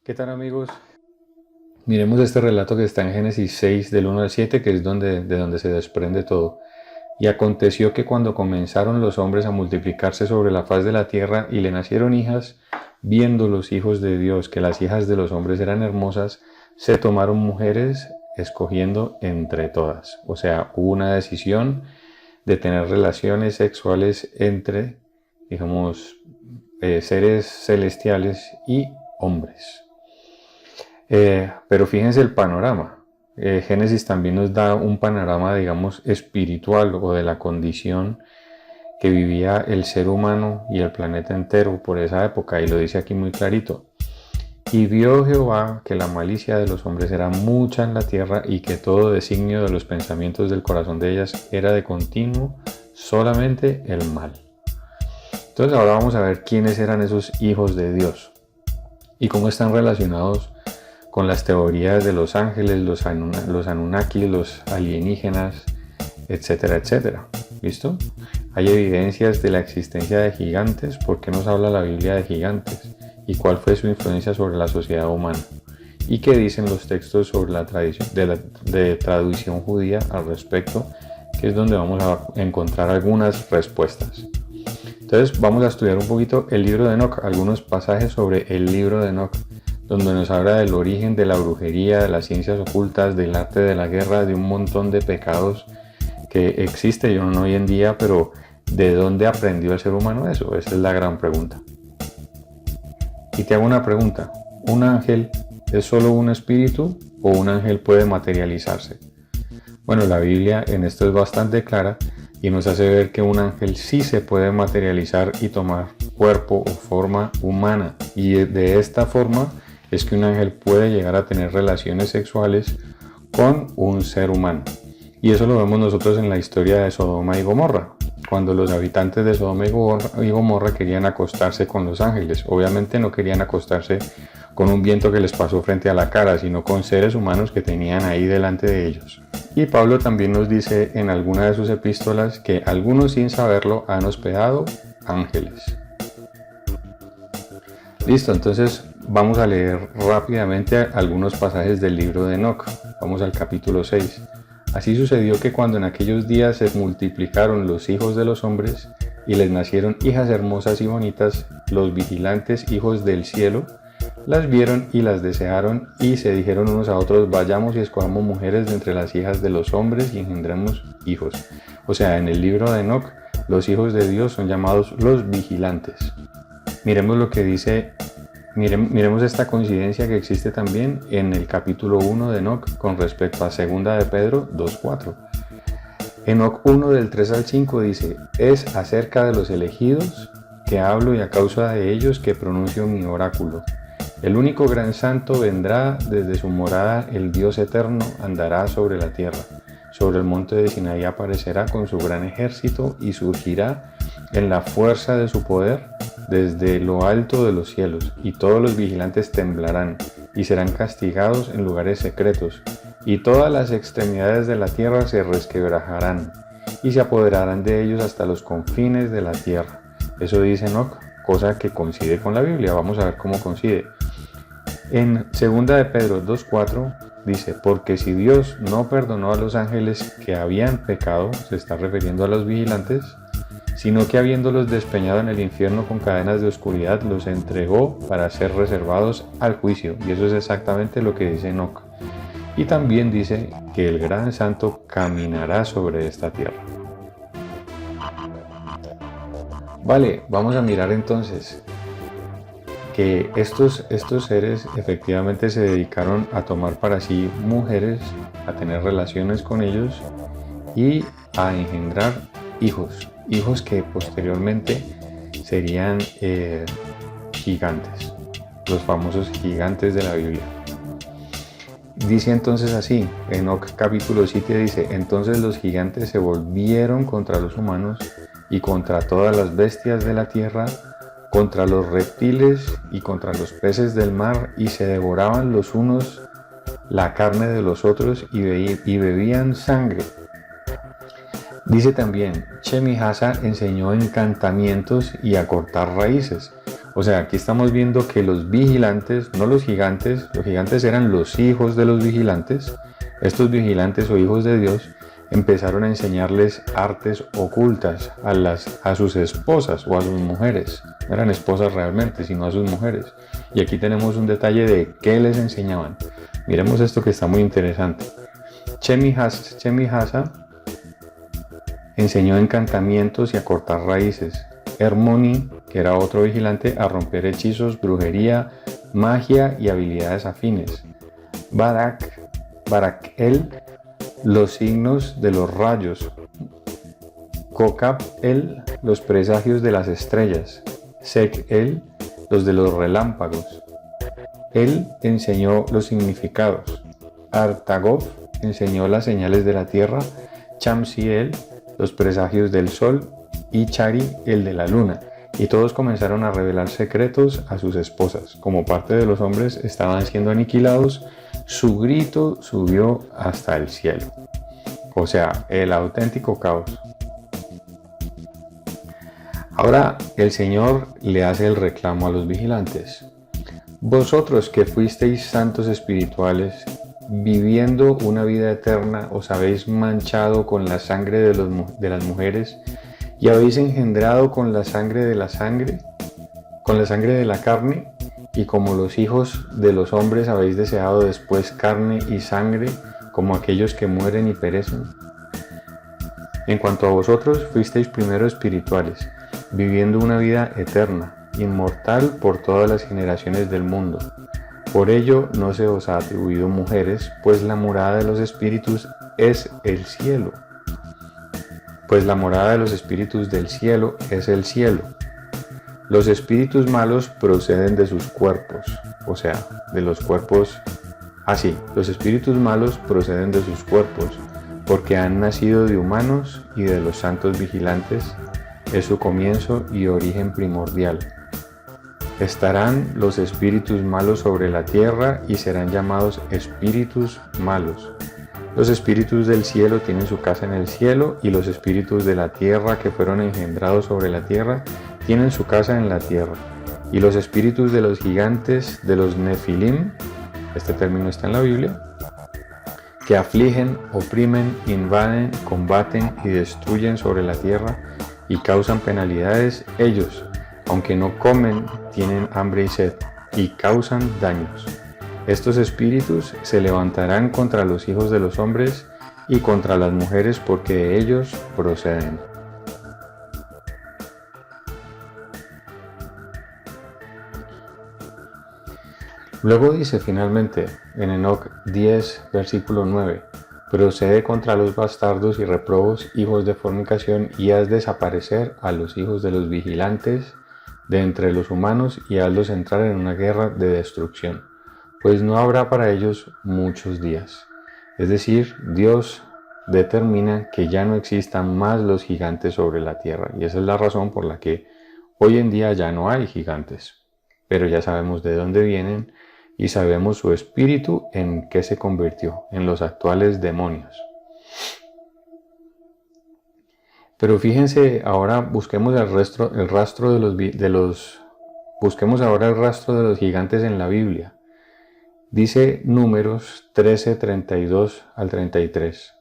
¿Qué tal, amigos? Miremos este relato que está en Génesis 6 del 1 al 7, que es de donde se desprende todo. Y aconteció que cuando comenzaron los hombres a multiplicarse sobre la faz de la tierra y le nacieron hijas, viendo los hijos de Dios que las hijas de los hombres eran hermosas, se tomaron mujeres escogiendo entre todas. O sea, hubo una decisión de tener relaciones sexuales entre, digamos, seres celestiales y hombres. Pero fíjense el panorama. Génesis también nos da un panorama, digamos, espiritual o de la condición que vivía el ser humano y el planeta entero por esa época, y lo dice aquí muy clarito. Y vio Jehová que la malicia de los hombres era mucha en la tierra y que todo designio de los pensamientos del corazón de ellas era de continuo solamente el mal. Entonces ahora vamos a ver quiénes eran esos hijos de Dios y cómo están relacionados con las teorías de los ángeles, los Anunnaki, los alienígenas, etcétera, etcétera. ¿Listo? Hay evidencias de la existencia de gigantes. ¿Por qué nos habla la Biblia de gigantes? ¿Y cuál fue su influencia sobre la sociedad humana? ¿Y qué dicen los textos sobre la tradición de tradición judía al respecto? Que es donde vamos a encontrar algunas respuestas. Entonces vamos a estudiar un poquito el libro de Enoc, algunos pasajes sobre el libro de Enoc, donde nos habla del origen de la brujería, de las ciencias ocultas, del arte de la guerra, de un montón de pecados que existe hoy en día, pero ¿de dónde aprendió el ser humano eso? Esa es la gran pregunta. Y te hago una pregunta, ¿un ángel es solo un espíritu o un ángel puede materializarse? Bueno, la Biblia en esto es bastante clara y nos hace ver que un ángel sí se puede materializar y tomar cuerpo o forma humana, y de esta forma es que un ángel puede llegar a tener relaciones sexuales con un ser humano. Y eso lo vemos nosotros en la historia de Sodoma y Gomorra, cuando los habitantes de Sodoma y Gomorra querían acostarse con los ángeles. Obviamente no querían acostarse con un viento que les pasó frente a la cara, sino con seres humanos que tenían ahí delante de ellos. Y Pablo también nos dice en alguna de sus epístolas que algunos sin saberlo han hospedado ángeles. Listo, entonces vamos a leer rápidamente algunos pasajes del libro de Enoc. Vamos al capítulo 6. Así sucedió que cuando en aquellos días se multiplicaron los hijos de los hombres y les nacieron hijas hermosas y bonitas, los vigilantes hijos del cielo las vieron y las desearon y se dijeron unos a otros: vayamos y escojamos mujeres de entre las hijas de los hombres y engendremos hijos. O sea, en el libro de Enoc, los hijos de Dios son llamados los vigilantes. Miremos lo que dice, miremos esta coincidencia que existe también en el capítulo 1 de Enoc con respecto a 2 de Pedro 2:4. Enoc 1 del 3 al 5 dice: es acerca de los elegidos que hablo y a causa de ellos que pronuncio mi oráculo. El único gran santo vendrá desde su morada, el Dios eterno andará sobre la tierra. Sobre el monte de Sinaí aparecerá con su gran ejército y surgirá en la fuerza de su poder desde lo alto de los cielos, y todos los vigilantes temblarán y serán castigados en lugares secretos, y todas las extremidades de la tierra se resquebrajarán y se apoderarán de ellos hasta los confines de la tierra. Eso dice Enoc, cosa que coincide con la Biblia. Vamos a ver cómo coincide. En 2 de Pedro 2:4 dice: porque si Dios no perdonó a los ángeles que habían pecado, se está refiriendo a los vigilantes, sino que habiéndolos despeñado en el infierno con cadenas de oscuridad, los entregó para ser reservados al juicio. Y eso es exactamente lo que dice Enoc. Y también dice que el gran santo caminará sobre esta tierra. Vale, vamos a mirar entonces que estos seres efectivamente se dedicaron a tomar para sí mujeres, a tener relaciones con ellos y a engendrar hijos que posteriormente serían gigantes, los famosos gigantes de la Biblia. Dice entonces así, Enoc capítulo 7 dice: entonces los gigantes se volvieron contra los humanos y contra todas las bestias de la tierra, contra los reptiles y contra los peces del mar, y se devoraban los unos la carne de los otros y bebían sangre. Dice también, Shemihasa enseñó encantamientos y a cortar raíces. O sea, aquí estamos viendo que los vigilantes, no los gigantes eran los hijos de los vigilantes. Estos vigilantes o hijos de Dios empezaron a enseñarles artes ocultas a sus esposas o a sus mujeres. No eran esposas realmente, sino a sus mujeres. Y aquí tenemos un detalle de qué les enseñaban. Miremos esto que está muy interesante. Chemihasa enseñó encantamientos y a cortar raíces. Hermoni, que era otro vigilante, a romper hechizos, brujería, magia y habilidades afines. Barak-el, los signos de los rayos. Kokab-el, los presagios de las estrellas. Sek-el, los de los relámpagos. Él enseñó los significados. Artagov enseñó las señales de la tierra. Chamsi-el, los presagios del sol. Y Chari, el de la luna. Y todos comenzaron a revelar secretos a sus esposas. Como parte de los hombres estaban siendo aniquilados, su grito subió hasta el cielo. O sea, el auténtico caos. Ahora el Señor le hace el reclamo a los vigilantes. Vosotros que fuisteis santos espirituales, viviendo una vida eterna, os habéis manchado con la sangre de las mujeres y habéis engendrado con la sangre de la carne, y como los hijos de los hombres habéis deseado después carne y sangre, como aquellos que mueren y perecen. En cuanto a vosotros, fuisteis primero espirituales, viviendo una vida eterna, inmortal por todas las generaciones del mundo. Por ello no se os ha atribuido mujeres, pues la morada de los espíritus es el cielo. Pues la morada de los espíritus del cielo es el cielo. Los espíritus malos proceden de sus cuerpos, o sea, de los cuerpos. Los espíritus malos proceden de sus cuerpos, porque han nacido de humanos y de los santos vigilantes, es su comienzo y origen primordial. Estarán los espíritus malos sobre la tierra y serán llamados espíritus malos. Los espíritus del cielo tienen su casa en el cielo, y los espíritus de la tierra que fueron engendrados sobre la tierra tienen su casa en la tierra. Y los espíritus de los gigantes, de los nefilim, este término está en la Biblia, que afligen, oprimen, invaden, combaten y destruyen sobre la tierra y causan penalidades, ellos, aunque no comen, tienen hambre y sed y causan daños. Estos espíritus se levantarán contra los hijos de los hombres y contra las mujeres, porque de ellos proceden. Luego dice finalmente en Enoc 10, versículo 9, procede contra los bastardos y reprobos, hijos de fornicación, y haz desaparecer a los hijos de los vigilantes de entre los humanos, y hazlos entrar en una guerra de destrucción, pues no habrá para ellos muchos días. Es decir, Dios determina que ya no existan más los gigantes sobre la tierra, y esa es la razón por la que hoy en día ya no hay gigantes, pero ya sabemos de dónde vienen y sabemos su espíritu en qué se convirtió, en los actuales demonios. Pero fíjense, ahora busquemos el rastro de los gigantes en la Biblia. Dice Números 13, 32 al 33.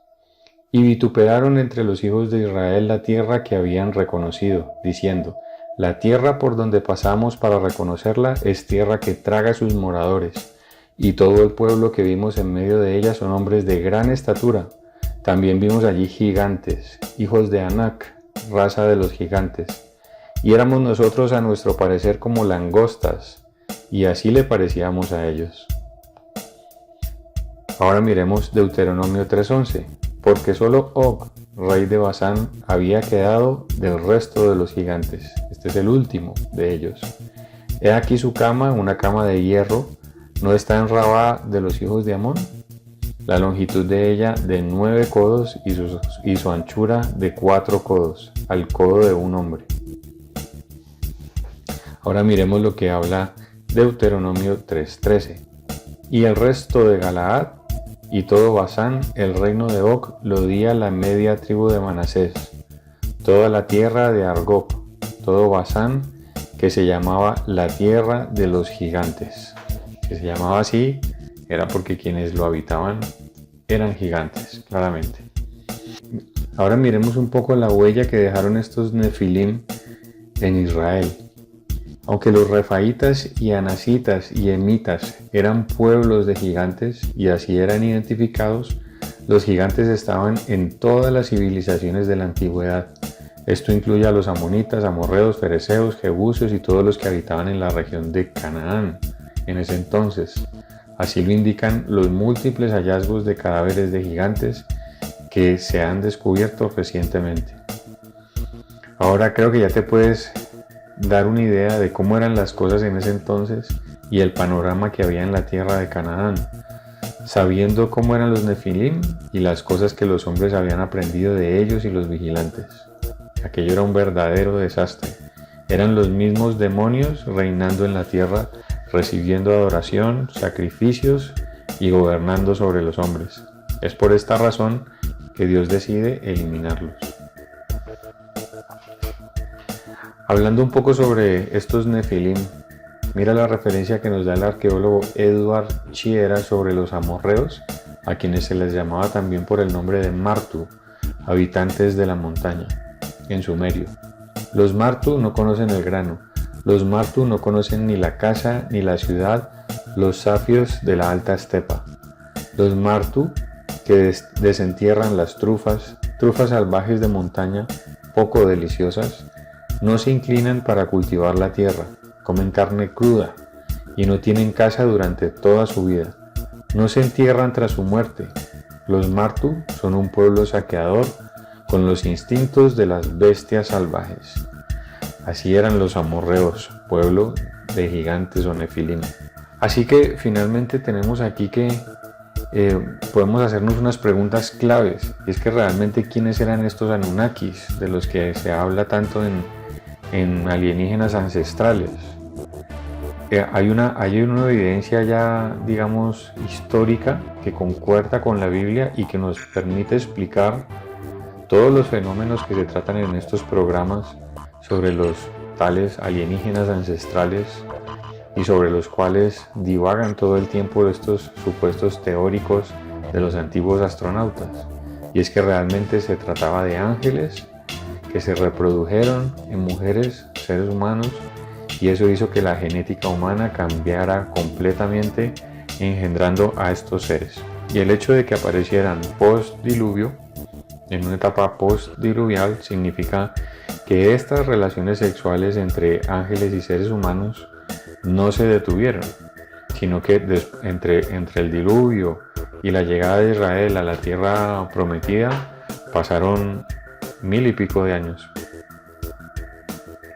Y vituperaron entre los hijos de Israel la tierra que habían reconocido, diciendo: la tierra por donde pasamos para reconocerla es tierra que traga a sus moradores, y todo el pueblo que vimos en medio de ella son hombres de gran estatura. También vimos allí gigantes, hijos de Anac, raza de los gigantes, y éramos nosotros a nuestro parecer como langostas, y así le parecíamos a ellos. Ahora miremos Deuteronomio 3:11, porque solo Og, rey de Basán, había quedado del resto de los gigantes. Este es el último de ellos. He aquí su cama, una cama de hierro, ¿no está en Rabá de los hijos de Amón? La longitud de ella de 9 codos y su anchura de 4 codos, al codo de un hombre. Ahora miremos lo que habla Deuteronomio 3:13. Y el resto de Galaad y todo Basán, el reino de Og, lo di a la media tribu de Manasés, toda la tierra de Argob, todo Basán que se llamaba la Tierra de los Gigantes. Que se llamaba así era porque quienes lo habitaban eran gigantes, claramente. Ahora miremos un poco la huella que dejaron estos Nefilim en Israel. Aunque los Refaitas y Anasitas y Emitas eran pueblos de gigantes y así eran identificados, los gigantes estaban en todas las civilizaciones de la antigüedad. Esto incluye a los amonitas, amorreos, fereceos, jebuseos y todos los que habitaban en la región de Canaán en ese entonces. Así lo indican los múltiples hallazgos de cadáveres de gigantes que se han descubierto recientemente. Ahora creo que ya te puedes dar una idea de cómo eran las cosas en ese entonces y el panorama que había en la tierra de Canaán, sabiendo cómo eran los Nefilim y las cosas que los hombres habían aprendido de ellos y los vigilantes. Aquello era un verdadero desastre. Eran los mismos demonios reinando en la tierra, recibiendo adoración, sacrificios y gobernando sobre los hombres. Es por esta razón que Dios decide eliminarlos. Hablando un poco sobre estos Nefilim, mira la referencia que nos da el arqueólogo Edward Chiera sobre los amorreos, a quienes se les llamaba también por el nombre de Martu, habitantes de la montaña, en sumerio. Los Martu no conocen el grano, los Martu no conocen ni la casa ni la ciudad, los safios de la alta estepa. Los Martu que desentierran las trufas salvajes de montaña, poco deliciosas, no se inclinan para cultivar la tierra, comen carne cruda y no tienen casa durante toda su vida. No se entierran tras su muerte. Los Martu son un pueblo saqueador con los instintos de las bestias salvajes. Así eran los amorreos, pueblo de gigantes o nefilim. Así que finalmente tenemos aquí que podemos hacernos unas preguntas claves, y es que realmente quiénes eran estos Anunnakis de los que se habla tanto en alienígenas ancestrales. Hay una evidencia ya, digamos, histórica que concuerda con la Biblia y que nos permite explicar todos los fenómenos que se tratan en estos programas sobre los tales alienígenas ancestrales y sobre los cuales divagan todo el tiempo estos supuestos teóricos de los antiguos astronautas. Y es que realmente se trataba de ángeles que se reprodujeron en mujeres, seres humanos, y eso hizo que la genética humana cambiara completamente, engendrando a estos seres. Y el hecho de que aparecieran post-diluvio, en una etapa post-diluvial, significa que estas relaciones sexuales entre ángeles y seres humanos no se detuvieron, sino que entre el diluvio y la llegada de Israel a la tierra prometida pasaron 1000 y pico de años.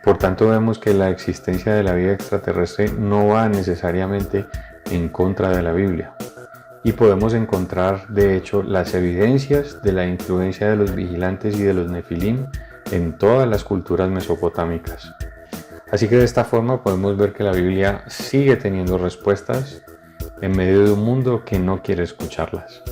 Por tanto, vemos que la existencia de la vida extraterrestre no va necesariamente en contra de la Biblia, y podemos encontrar de hecho las evidencias de la influencia de los vigilantes y de los nefilim en todas las culturas mesopotámicas. Así que de esta forma podemos ver que la Biblia sigue teniendo respuestas en medio de un mundo que no quiere escucharlas.